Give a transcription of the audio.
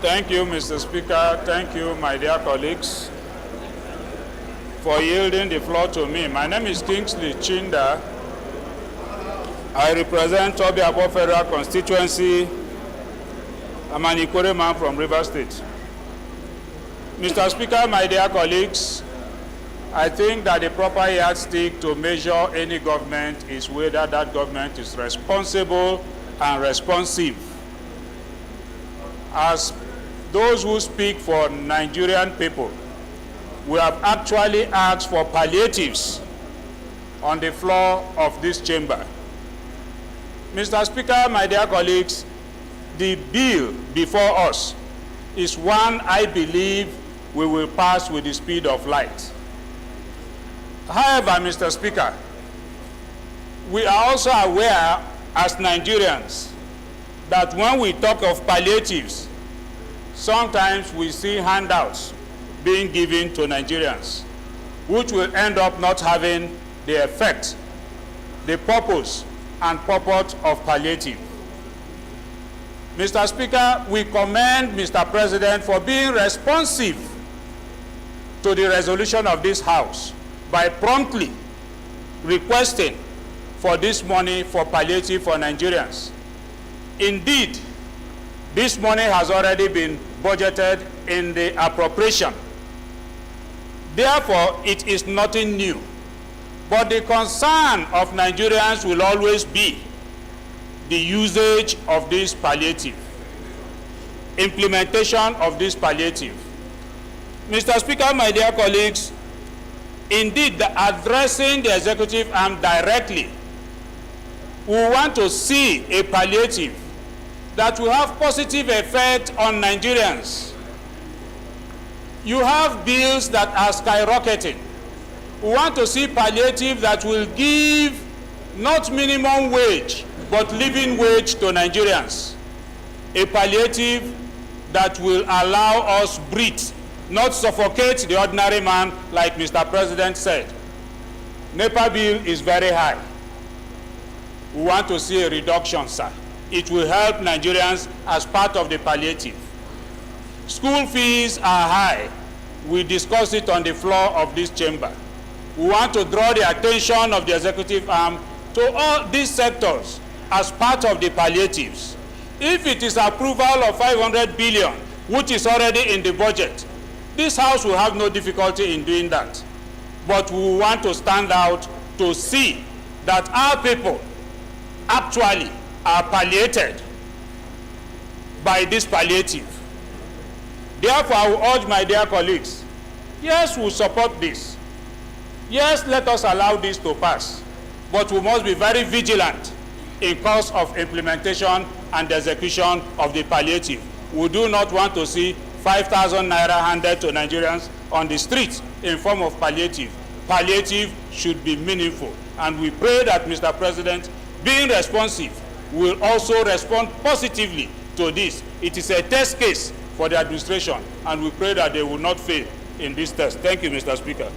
Thank you, Mr. Speaker. Thank you, my dear colleagues, for yielding the floor to me. My name is Kingsley Chinda. I represent Obiabo Federal Constituency. I'm an Ikore man from Rivers State. Mr. Speaker, my dear colleagues, I think that the proper yardstick to measure any government is whether that government is responsible and responsive. As those who speak for Nigerian people, we have actually asked for palliatives on the floor of this chamber. Mr. Speaker, my dear colleagues, the bill before us is one I believe we will pass with the speed of light. However, Mr. Speaker, we are also aware as Nigerians that when we talk of palliatives, sometimes we see handouts being given to Nigerians, which will end up not having the effect, the purpose, and purport of palliative. Mr. Speaker, we commend Mr. President for being responsive to the resolution of this House by promptly requesting for this money for palliative for Nigerians. Indeed, this money has already been budgeted in the appropriation. Therefore, it is nothing new. But the concern of Nigerians will always be the usage of this palliative, implementation of this palliative. Mr. Speaker, my dear colleagues, indeed, addressing the executive arm directly, we want to see a palliative that will have positive effect on Nigerians. You have bills that are skyrocketing. We want to see palliative that will give not minimum wage, but living wage to Nigerians. A palliative that will allow us breathe, not suffocate the ordinary man like Mr. President said. NEPA bill is very high. We want to see a reduction, sir. It will help Nigerians as part of the palliative. School fees are high. We discussed it on the floor of this chamber. We want to draw the attention of the executive arm to all these sectors as part of the palliatives. If it is approval of 500 billion, which is already in the budget, this House will have no difficulty in doing that. But we want to stand out to see that our people actually are palliated by this palliative. Therefore, I will urge my dear colleagues, yes, we support this. Yes, let us allow this to pass. But we must be very vigilant in course of implementation and execution of the palliative. We do not want to see 5,000 naira handed to Nigerians on the streets in form of palliative. Palliative should be meaningful. And we pray that Mr. President, being responsive, will also respond positively to this. It is a test case for the administration, and we pray that they will not fail in this test. Thank you, Mr. Speaker.